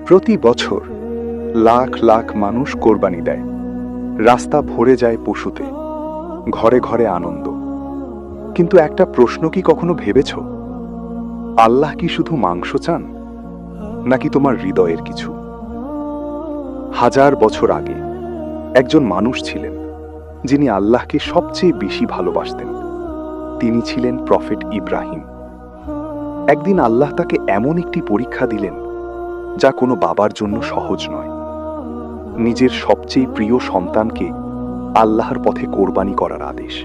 প্রতি বছর লাখ লাখ মানুষ কোরবানি দেয়। রাস্তা ভরে যায় পশুতে, ঘরে ঘরে আনন্দ। কিন্তু একটা প্রশ্ন কি কখনো ভেবেছ, আল্লাহ কি শুধু মাংস চান, নাকি তোমার হৃদয়ের কিছু? 1000 বছর আগে একজন মানুষ ছিলেন যিনি আল্লাহকে সবচেয়ে বেশি ভালোবাসতেন। তিনি ছিলেন প্রফেট ইব্রাহিম। একদিন আল্লাহ তাকে এমন একটি পরীক্ষা দিলেন যা কোনো বাবার জন্য সহজ নয়। নিজের সবচেয়ে প্রিয় সন্তানকে আল্লাহর পথে কোরবানি করার আদেশ।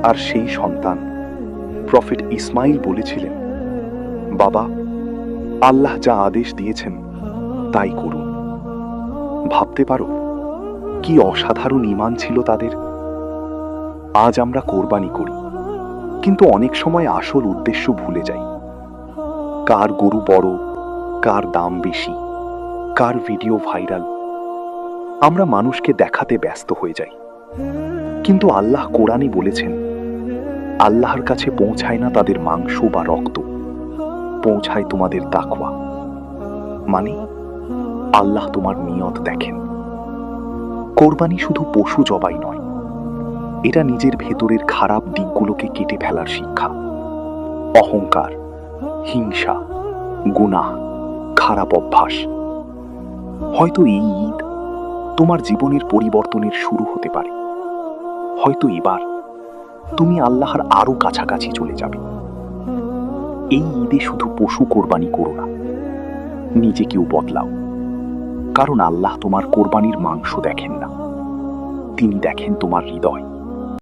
আর সেই সন্তান প্রফেট ইসমাইল বলেছিলেন, বাবা, আল্লাহ যা আদেশ দিয়েছেন তাই করুন। ভাবতে পারো কি অসাধারণ ঈমান ছিল তাদের। আজ আমরা কোরবানি করি, কিন্তু অনেক সময় আসল উদ্দেশ্য ভুলে যাই। কার গরু বড়, কার দাম বেশি, কার ভিডিও ভাইরাল। আমরা মানুষকে দেখাতে ব্যস্ত হয়ে যাই। কিন্তু আল্লাহ কোরআনে বলেছেন, আল্লাহর কাছে পৌঁছায় না তাদের মাংস বা রক্ত, পৌঁছায় তোমাদের তাকওয়া। মানে আল্লাহ তোমার নিয়ত দেখেন। কোরবানি শুধু পশু জবাই নয়, এটা নিজের ভেতরের খারাপ দিকগুলোকে কেটে ফেলার শিক্ষা। অহংকার, হিংসা, গুনাহ, খারাপ অভ্যাস। হয়তো এই ঈদ তোমার জীবনের পরিবর্তনের শুরু হতে পারে। হয়তো এবার তুমি আল্লাহর আরো কাছাকাছি চলে যাবে। এই ঈদে শুধু পশু কোরবানি করো না, নিজেকেও বদলাও। কারণ আল্লাহ তোমার কোরবানির মাংস দেখেন না, তিনি দেখেন তোমার হৃদয়।